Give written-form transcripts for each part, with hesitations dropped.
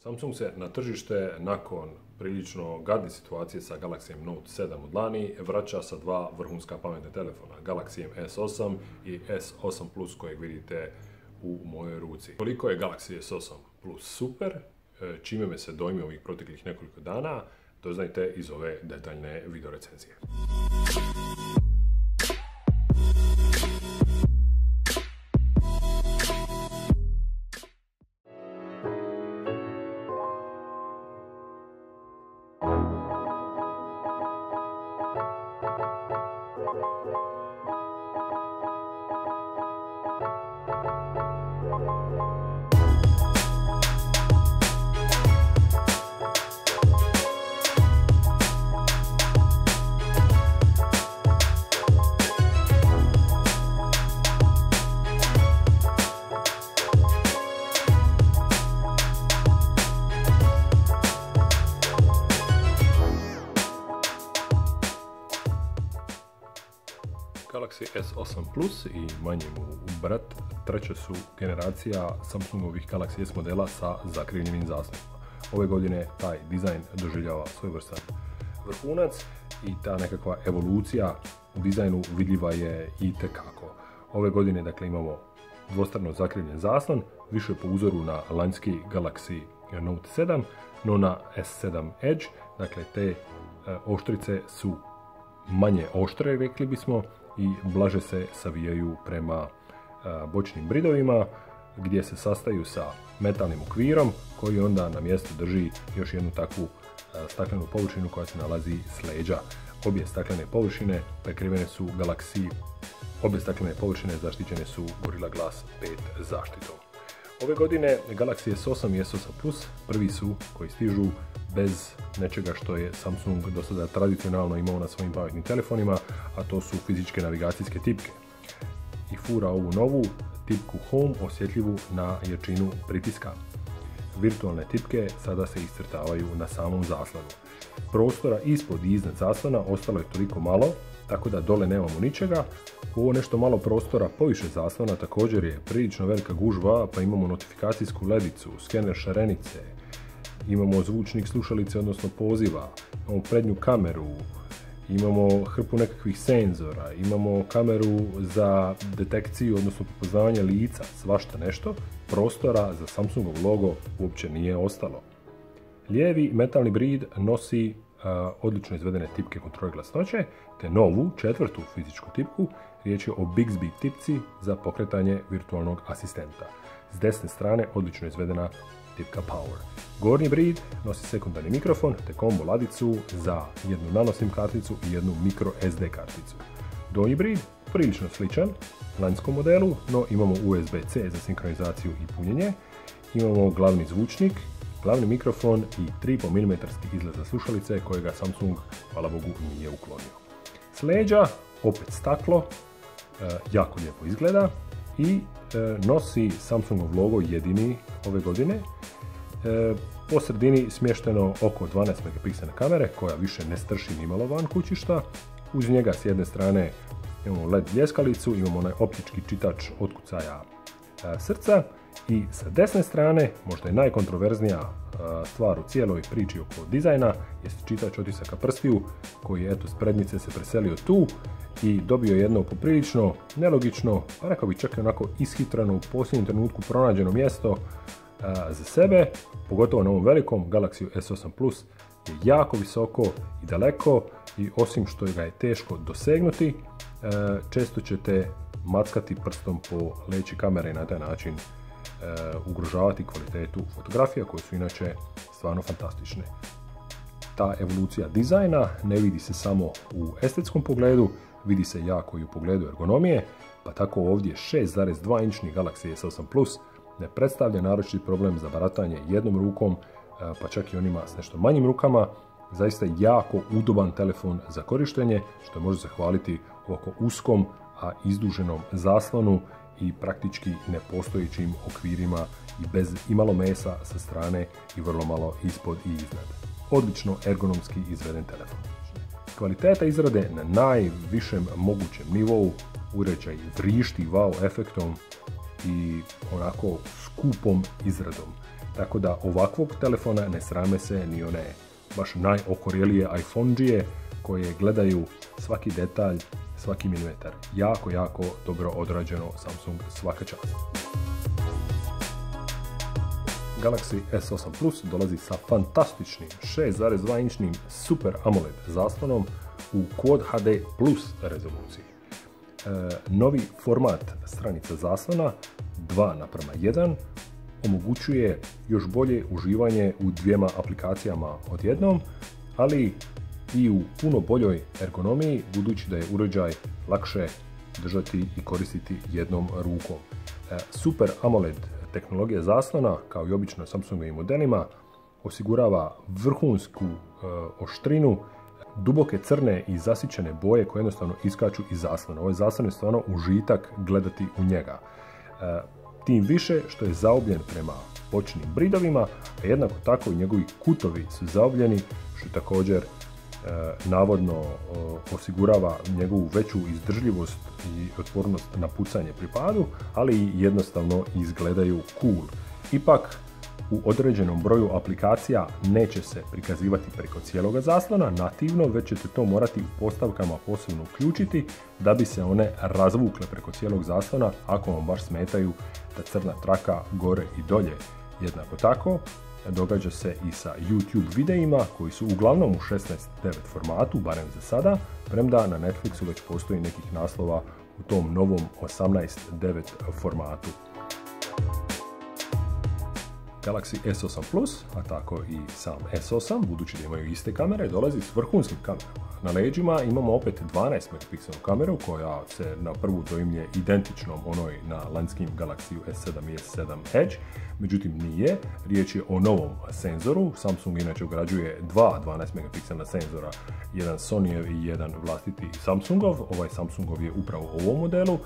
Samsung se na tržište nakon prilično gadne situacije sa Galaxy Note 7 od lani vraća sa dva vrhunska pametna telefona, Galaxy S8 i S8 Plus kojeg vidite u mojoj ruci. Koliko je Galaxy S8 Plus super, čime me se dojmi ovih proteklih nekoliko dana, doznajte iz ove detaljne video recenzije. Galaxy S8 Plus i manji mu brat treća su generacija Samsungovih Galaxy S modela sa zakrivljenim zaslonima. Ove godine taj dizajn doživljava svojevrstan vrhunac i ta nekakva evolucija u dizajnu vidljiva je itekako. Ove godine dakle imamo dvostrano zakrivljen zaslon, više po uzoru na lanjski Galaxy Note 7, no na S7 Edge, dakle te oštrice su manje oštre, rekli bismo, i blaže se savijaju prema bočnim bridovima gdje se sastaju sa metalnim okvirom koji onda na mjestu drži još jednu takvu staklenu površinu koja se nalazi s leđa. Obje staklene površine prekrivene su obje staklene površine zaštićene su Gorilla Glass 5 zaštitom. Ove godine Galaxy S8 i S8 Plus prvi su koji stižu bez nečega što je Samsung do sada tradicionalno imao na svojim pametnim telefonima, a to su fizičke navigacijske tipke. I fura ovu novu tipku Home osjetljivu na jačinu pritiska. Virtualne tipke sada se iscrtavaju na samom zaslonu. Prostora ispod i iznad zaslona ostalo je toliko malo, tako da dole nemamo ničega. U ovo nešto malo prostora poviše zaslona također je prilično velika gužva, pa imamo notifikacijsku ledicu, skener šarenice, imamo zvučnik slušalice odnosno poziva, imamo prednju kameru, imamo hrpu nekakvih senzora, imamo kameru za detekciju odnosno prepoznavanje lica, svašta nešto. Prostora za Samsungov logo uopće nije ostalo. Lijevi metalni brid nosi odlično izvedene tipke kontrole glasnoće, te novu, četvrtu fizičku tipku, riječ je o Bixby tipci za pokretanje virtualnog asistenta. S desne strane odlično izvedena tipka Power. Gornji brid nosi sekundarni mikrofon te kombo ladicu za jednu nano SIM karticu i jednu micro SD karticu. Donji brid prilično sličan lanjskom modelu, no imamo USB-C za sinkronizaciju i punjenje, imamo glavni zvučnik, glavni mikrofon i 3,5 mm izlaz za slušalice kojega Samsung, hvala Bogu, nije uklonio. S leđa opet staklo, jako lijepo izgleda i nosi Samsungov logo jedini ove godine. Po sredini smješteno oko 12 megapiksela kamere koja više ne strši nimalo van kućišta. Uz njega s jedne strane imamo LED ljeskalicu, imamo onaj optički čitač otkucaja srca i sa desne strane, možda je najkontroverznija stvar u cijeloj priči oko dizajna, jest čitač otisaka prstiju koji eto s prednjice se preselio tu i dobio jedno poprilično nelogično, pa rekao bi čak i onako ishitrano u posljednjem trenutku pronađeno mjesto za sebe, pogotovo na ovom velikom Galaxy S8 Plus je jako visoko i daleko i osim što ga je teško dosegnuti, često ćete mackati prstom po leći kamere i na taj način ugrožavati kvalitetu fotografija koje su inače stvarno fantastične. Ta evolucija dizajna ne vidi se samo u estetskom pogledu, vidi se jako i u pogledu ergonomije, pa tako ovdje 6,2 inčni Galaxy S8 Plus ne predstavlja naročiti problem za baratanje jednom rukom, pa čak i onima s nešto manjim rukama. Zaista jako udoban telefon za korištenje, što može zahvaliti ovako uskom, a izduženom zaslonu i praktički nepostojećim okvirima i bez imalo mesa sa strane i vrlo malo ispod i iznad. Odlično ergonomski izveden telefon. Kvaliteta izrade na najvišem mogućem nivou, uređaj vrišti wow efektom i onako skupom izradom. tako da ovakvog telefona ne srame se ni one baš najokorjelije iPhone-đije koje gledaju svaki detalj, svaki milimetar. Jako, jako dobro odrađeno Samsung, svaka čast. Galaxy S8 Plus dolazi sa fantastičnim 6,2 inčnim Super AMOLED zaslonom u Quad HD Plus rezoluciji. Novi format stranica zaslona 2:1 omogućuje još bolje uživanje u dvijema aplikacijama odjednom, ali i u puno boljoj ergonomiji, budući da je uređaj lakše držati i koristiti jednom rukom. Super AMOLED tehnologija zaslona, kao i obično Samsungovim modelima, osigurava vrhunsku oštrinu, duboke crne i zasićene boje koje jednostavno iskaču iz zaslona. Ovaj zaslon je stvarno užitak gledati u njega. Tim više što je zaobljen prema bočnim bridovima, a jednako tako i njegovi kutovi su zaobljeni, što također navodno osigurava njegovu veću izdržljivost i otpornost na pucanje pri padu, ali i jednostavno izgledaju cool. Ipak, u određenom broju aplikacija neće se prikazivati preko cijeloga zaslona nativno, već ćete to morati u postavkama posebno uključiti da bi se one razvukle preko cijelog zaslona ako vam baš smetaju ta crna traka gore i dolje. Jednako tako, događa se i sa YouTube videima koji su uglavnom u 16:9 formatu, barem za sada, premda na Netflixu već postoji nekih naslova u tom novom 18:9 formatu. Galaxy S8 Plus, a tako i sam S8, budući da imaju iste kamere, dolazi s vrhunskim kamerama. Na leđima imamo opet 12 megapikselnu kameru koja se na prvu doimlje identičnom onoj na lanjskim Galaxy S7 i S7 Edge, međutim nije, riječ je o novom senzoru. Samsung inače ugrađuje dva 12 megapikselna senzora, jedan Sonyjev i jedan vlastiti Samsungov. Ovaj Samsungov je upravo u ovom modelu,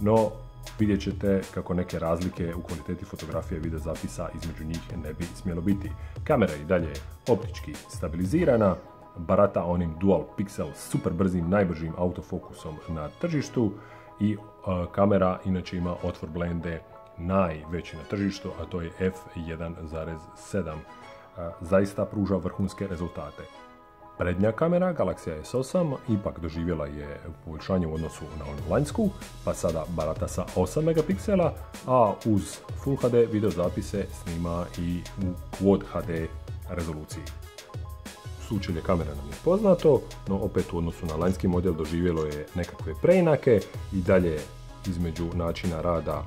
no vidjet ćete kako neke razlike u kvaliteti fotografije i video zapisa između njih ne bi smjelo biti. Kamera i dalje optički stabilizirana, barata onim dual pixel super brzim, najbržim autofokusom na tržištu i kamera inače ima otvor blende najveći na tržištu, a to je f1.7. Zaista pruža vrhunske rezultate. Prednja kamera Galaxy S8 ipak doživjela je poboljšanje u odnosu na onu lanjsku, pa sada barata sa 8 megapiksela, a uz Full HD video zapise snima i u Quad HD rezoluciji. Sučelje kamere nam je poznato, no opet u odnosu na lanjski model doživjelo je nekakve preinake i dalje između načina rada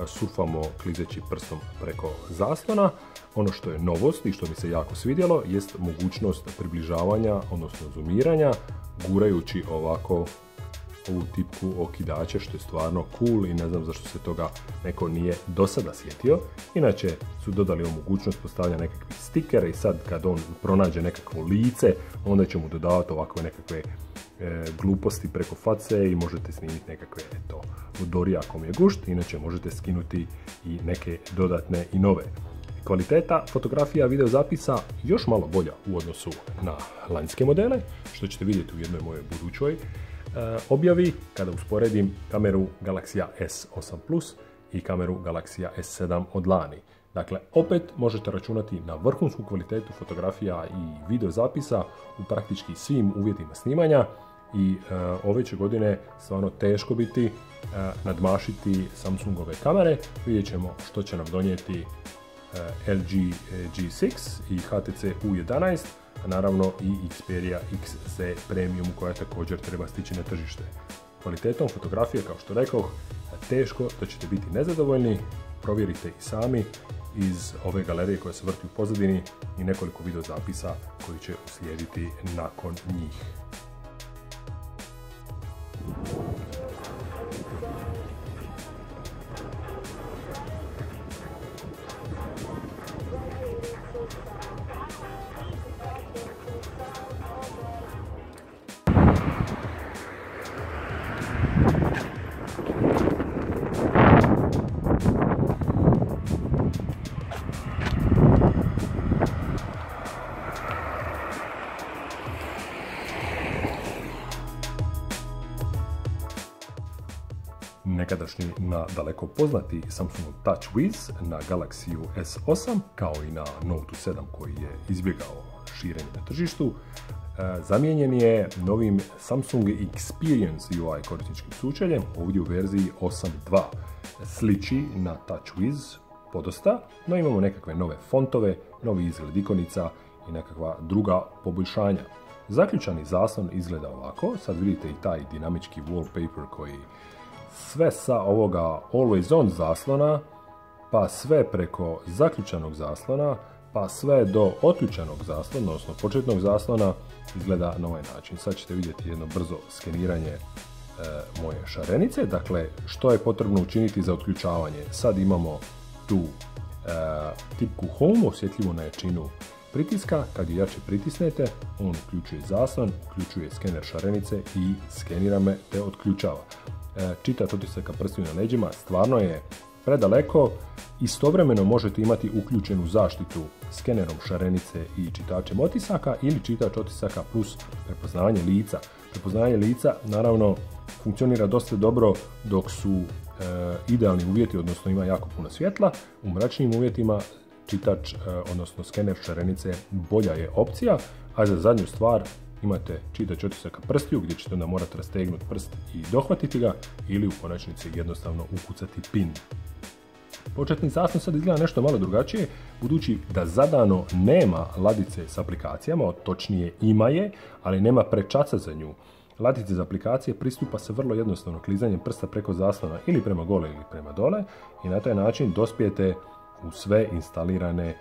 surfamo klizeći prstom preko zaslona. Ono što je novost i što mi se jako svidjelo jest mogućnost približavanja, odnosno zoomiranja, gurajući ovako ovu tipku okidače, što je stvarno cool i ne znam zašto se toga neko nije do sada sjetio. Inače su dodali ovu mogućnost postavljanja nekakvih stikera i sad kad on pronađe nekakvo lice, onda će mu dodavati ovakve nekakve gluposti preko face i možete snimiti nekakve, eto, Dori ako mi je gušt, inače možete skinuti i neke dodatne i nove. Kvaliteta fotografija video zapisa još malo bolja u odnosu na lanjske modele, što ćete vidjeti u jednoj mojoj budućoj objavi kada usporedim kameru Galaxy S8 Plus i kameru Galaxy S7 od lani. Dakle, opet možete računati na vrhunsku kvalitetu fotografija i video zapisa u praktički svim uvjetima snimanja i ove će godine stvarno teško biti nadmašiti Samsungove kamere. Vidjet ćemo što će nam donijeti LG G6 i HTC U11, a naravno i Xperia XZ Premium koja također treba stići na tržište. Kvalitetom fotografije, kao što rekoh, teško da ćete biti nezadovoljni. Provjerite i sami iz ove galerije koja se vrti u pozadini i nekoliko video zapisa koji će uslijediti nakon njih. nekadašnji na daleko poznati Samsung TouchWiz na Galaxy S8 kao i na Note 7 koji je izbjegao širenje na tržištu, zamijenjen je novim Samsung Experience UI korisničkim sučeljem, ovdje u verziji 8.2. Sliči na TouchWiz podosta, no imamo nekakve nove fontove, novi izgled ikonica i nekakva druga poboljšanja. Zaključani zaslon izgleda ovako, sad vidite i taj dinamički wallpaper koji sve sa ovoga Always On zaslona, pa sve preko zaključanog zaslona, pa sve do otključanog zaslona, odnosno početnog zaslona, izgleda na ovaj način. Sad ćete vidjeti jedno brzo skeniranje moje šarenice. Dakle, što je potrebno učiniti za otključavanje? Sad imamo tu tipku Home, osjetljivo na jačinu pritiska. Kad je jače pritisnete, on uključuje zaslon, uključuje skener šarenice i skenira me te otključava. Čitat otisaka prstiju na leđima stvarno je predaleko. Istovremeno možete imati uključenu zaštitu skenerom šarenice i čitačem otisaka ili čitač otisaka plus prepoznavanje lica. Prepoznavanje lica naravno funkcionira dosta dobro dok su idealni uvjeti, odnosno ima jako puno svjetla. U mračnim uvjetima čitač, odnosno skener šarenice bolja je opcija, a za zadnju stvar imate čitač otisaka prstiju gdje ćete onda morati rastegnuti prst i dohvatiti ga ili u konačnici jednostavno ukucati pin. Početni zaslon sad izgleda nešto malo drugačije, budući da zadano nema ladice s aplikacijama, točnije ima je, ali nema prečaca za nju. Ladice za aplikacije pristupa se vrlo jednostavno klizanjem prsta preko zaslona ili prema gore ili prema dole i na taj način dospijete u sve instalirane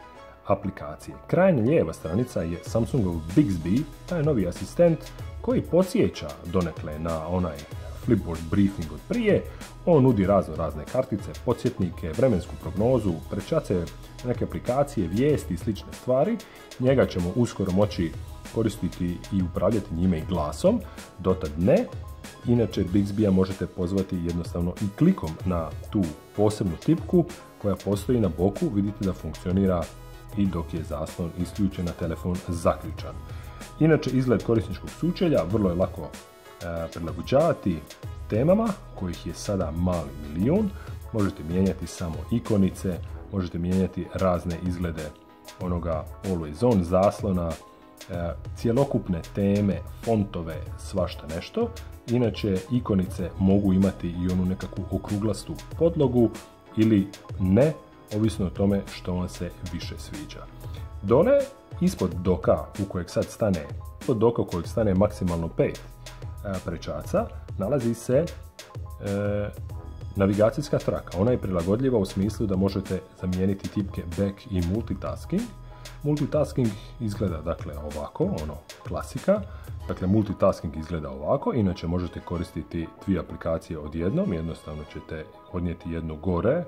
aplikacije. Krajnja lijeva stranica je Samsungov Bixby, taj novi asistent koji podsjeća donekle na onaj Flipboard briefing od prije. On nudi razne kartice, podsjetnike, vremensku prognozu, prečace, neke aplikacije, vijesti i slične stvari. Njega ćemo uskoro moći koristiti i upravljati njime i glasom, dotad ne. Inače, Bixby-a možete pozvati jednostavno i klikom na tu posebnu tipku koja postoji na boku. Vidite da funkcionira i dok je zaslon isključen, a telefon zaključan. Inače, izgled korisničkog sučelja vrlo je lako prilagođavati temama, kojih je sada mali milijun. Možete mijenjati samo ikonice, možete mijenjati razne izglede onoga Always On zaslona, cjelokupne teme, fontove, svašta nešto. Inače, ikonice mogu imati i onu nekakvu okruglastu podlogu ili ne, ovisno o tome što vam se više sviđa. Dole, ispod doka u kojeg sad stane, ispod doka u kojeg stane maksimalno 5 prečaca, nalazi se navigacijska traka. Ona je prilagodljiva u smislu da možete zamijeniti tipke back i multitasking. Multitasking izgleda dakle ovako, ono klasika. Dakle, multitasking izgleda ovako, inače možete koristiti dvije aplikacije odjednom, jednostavno ćete odnijeti jednu gore,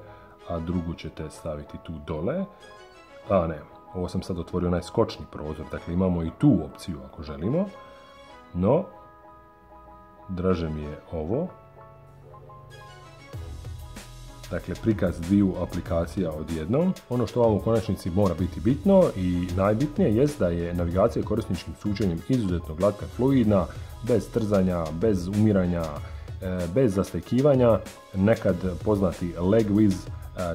a drugu ćete staviti tu dole. A ne, ovo sam sad otvorio onaj skočni prozor, dakle imamo i tu opciju ako želimo, no draže mi je ovo. Dakle, prikaz dviju aplikacija odjednom. Ono što vam u konačnici mora biti bitno i najbitnije jest da je navigacija korisničkim sučeljem izuzetno glatka, fluidna, bez trzanja, bez umiranja, bez zastekivanja. Nekad poznati LagWiz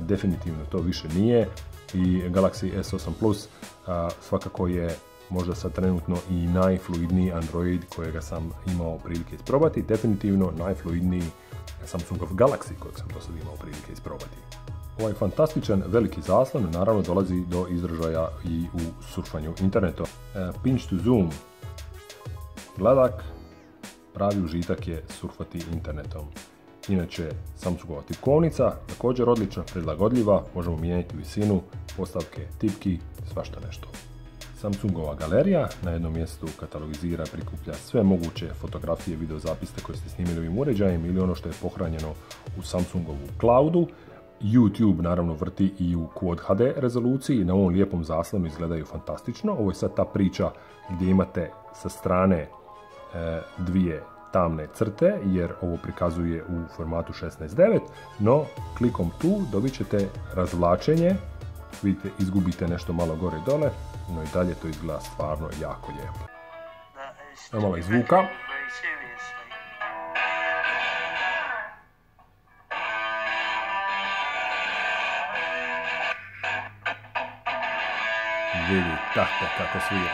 definitivno to više nije i Galaxy S8 Plus svakako je možda sad trenutno i najfluidniji Android kojega sam imao prilike isprobati. Definitivno najfluidniji Samsungov Galaxy kojeg sam do sad imao prilike isprobati. Ovaj fantastičan veliki zaslon naravno dolazi do izražaja i u surfanju internetom. Pinch to zoom, gladak, pravi užitak je surfati internetom. Inače, Samsungova tipkovnica također odlična, prilagodljiva, možemo mijenjati visinu, postavke, tipki, svašta nešto. Samsungova galerija na jednom mjestu katalogizira, prikuplja sve moguće fotografije, videozapise koje ste snimili ovim uređajem ili ono što je pohranjeno u Samsungovu cloudu. YouTube naravno vrti i u Quad HD rezoluciji, na ovom lijepom zaslonu izgledaju fantastično. Ovo je sad ta priča gdje imate sa strane dvije tamne crte, jer ovo prikazuje u formatu 16:9, no klikom tu dobit ćete razvlačenje, vidite, izgubite nešto malo gore i dole, no i dalje to izgleda stvarno jako lijepo. Malo i zvuka. Vidite kako svira.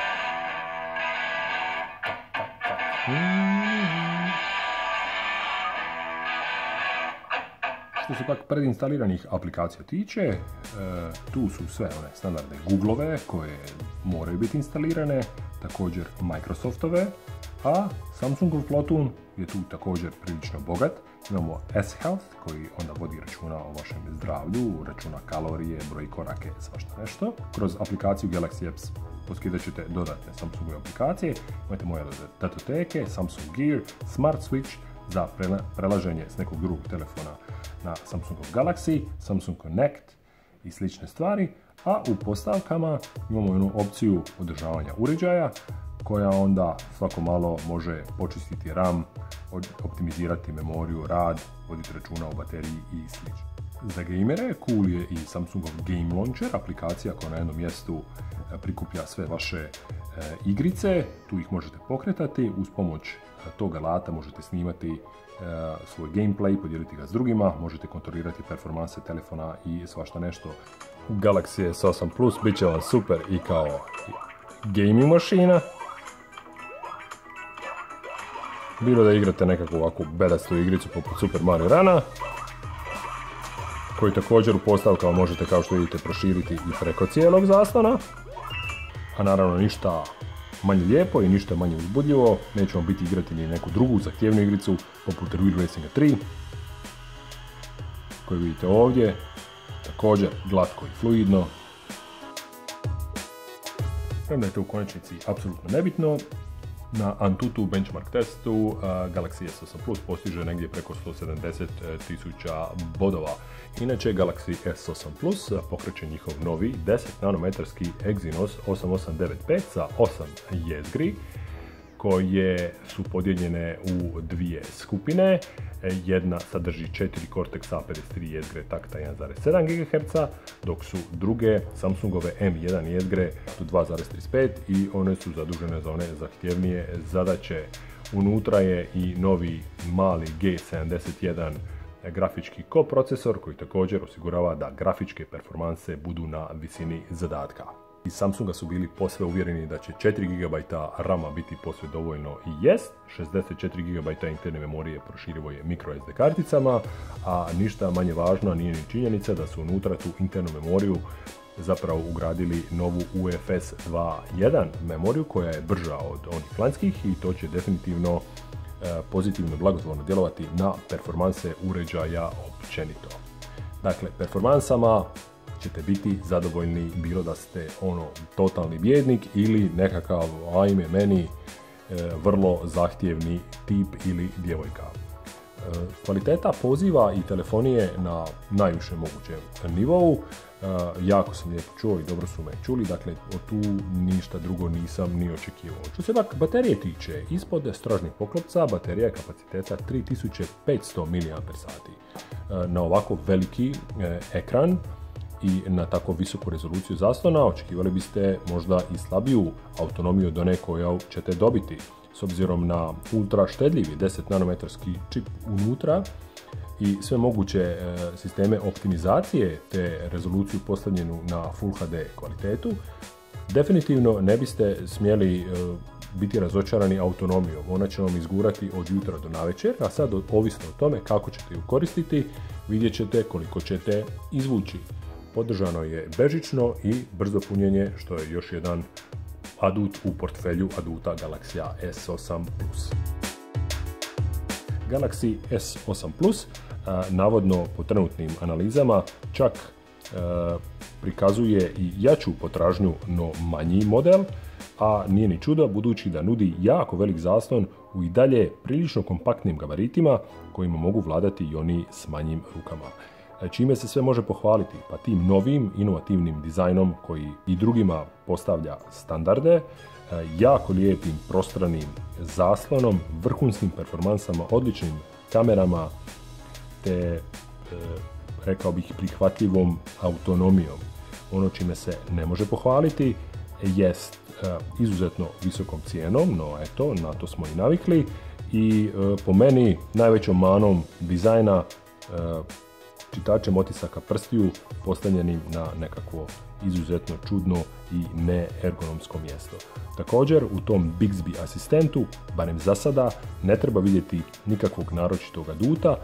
Što se pak predinstaliranih aplikacija tiče, tu su sve one standardne Googleove koje moraju biti instalirane, također Microsoftove, a Samsungov Plotun je tu također prilično bogat. Imamo S-Health koji onda vodi računa o vašem zdravlju, računa kalorije, broj korake, svašta nešto. Kroz aplikaciju Galaxy Apps poskidat ćete dodatne Samsungove aplikacije. Imate moje datoteke, Samsung Gear, Smart Switch za prelaženje s nekog drugog telefona na Samsungov Galaxy, Samsung Connect i slične stvari, a u postavkama imamo jednu opciju održavanja uređaja koja onda svako malo može počistiti RAM, optimizirati memoriju, rad, voditi računa o bateriji i sl. Za gamere cool je i Samsungov Game Launcher, aplikacija koja na jednom mjestu prikuplja sve vaše igrice, tu ih možete pokretati, uz pomoć tog alata možete snimati svoj gameplay, podijeliti ga s drugima, možete kontrolirati performanse telefona i svašta nešto. Galaxy S8 Plus bit će vam super i kao gaming mašina. Bilo da igrate nekakvu ovakvu bedastu igricu poput Super Mario Runa, koju također u postavkama možete, kao što vidite, proširiti i preko cijelog zaslona. A naravno ništa manje lijepo i ništa manje uzbudljivo, nećemo biti igrati ni neku drugu zahtjevnu igricu poput Real Racinga 3, koju vidite ovdje, također glatko i fluidno. Premda je to u konačnici apsolutno nebitno, na Antutu benchmark testu Galaxy S8 Plus postiže negdje preko 170.000 bodova. Inače, Galaxy S8 Plus pokreće njihov novi 10 nanometarski Exynos 8895 sa 8 jezgri koje su podijeljene u dvije skupine. Jedna sadrži 4 Cortex A53 jezgre takta 1,7 GHz, dok su druge Samsungove M1 jezgre 2,35 i one su zadužene za one zahtjevnije zadaće. Unutra je i novi mali G71 grafički koprocesor koji također osigurava da grafičke performanse budu na visini zadatka. Iz Samsunga su bili posve uvjereni da će 4 GB RAM-a biti posve dovoljno i jest. 64 GB interne memorije proširivo je microSD karticama, a ništa manje važno nije ni činjenica da su unutra tu internu memoriju zapravo ugradili novu UFS 2.1 memoriju koja je brža od onih planskih i to će definitivno pozitivno blagotvorno djelovati na performanse uređaja općenito. Dakle, performansama ćete biti zadovoljni bilo da ste totalni bijednik ili nekakav, ajme meni, vrlo zahtjevni tip ili djevojka. Kvaliteta poziva i telefonije na najvišem mogućem nivou. Jako sam lijepo čuo i dobro su me čuli, dakle tu ništa drugo nisam ni očekivao. Što se pak baterije tiče, ispod stražnih poklopca baterija je kapaciteta 3500 mAh. Na ovako veliki ekran i na tako visoku rezoluciju zaslona očekivali biste možda i slabiju autonomiju od one koju ćete dobiti. S obzirom na ultra štedljivi 10 nanometarski čip unutra i sve moguće sisteme optimizacije te rezoluciju postavljenu na Full HD kvalitetu, definitivno ne biste smjeli biti razočarani autonomijom. Ona će vam izgurati od jutra do navečer, a sad ovisno o tome kako ćete ju koristiti, vidjet ćete koliko ćete izvući. Podržano je bežično i brzo punjenje, što je još jedan adut u portfelju aduta Galaxy S8 Plus. Galaxy S8 Plus navodno po trenutnim analizama čak prikazuje i jaču potražnju no manji model, a nije ni čudo budući da nudi jako velik zaslon u i dalje prilično kompaktnim gabaritima kojima mogu vladati i oni s manjim rukama. Čime se sve može pohvaliti? Pa tim novim, inovativnim dizajnom koji i drugima postavlja standarde, jako lijepim prostranim zaslonom, vrhunskim performansama, odličnim kamerama, te rekao bih prihvatljivom autonomijom. Ono čime se ne može pohvaliti jest izuzetno visokom cijenom, no eto, na to smo i navikli i po meni najvećom manom dizajna čitačem otisaka prstiju postavljenim na nekakvo izuzetno čudno i neergonomsko mjesto. Također u tom Bixby asistentu, barem za sada, ne treba vidjeti nikakvog naročitog aduta,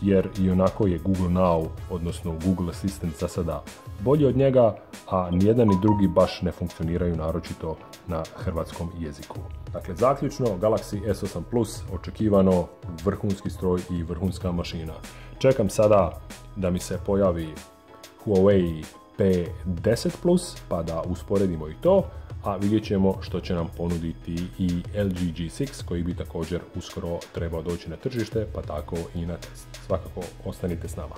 jer i onako je Google Now, odnosno Google Assistant za sada bolji od njega, a nijedan ni drugi baš ne funkcioniraju naročito na hrvatskom jeziku. Dakle, zaključno, Galaxy S8 Plus očekivano vrhunski stroj i vrhunska mašina. Čekam sada da mi se pojavi Huawei P10 Plus, pa da usporedimo i to, a vidjet ćemo što će nam ponuditi i LG G6 koji bi također uskoro trebao doći na tržište, pa tako i na test. Svakako ostanite s nama.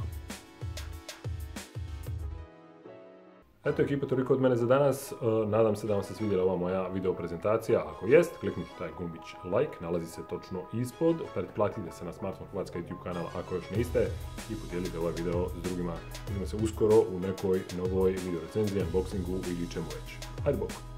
Eto ekipa, toliko od mene za danas. Nadam se da vam se svidjela ova moja video prezentacija. Ako jest, kliknite taj gumbić like, nalazi se točno ispod. Pretplatite se na Smartphone Hrvatska YouTube kanal ako još niste i podijelite ovaj video s drugima. Vidimo se uskoro u nekoj novoj video recenziji, unboxingu ili čemu već. Hajde bok!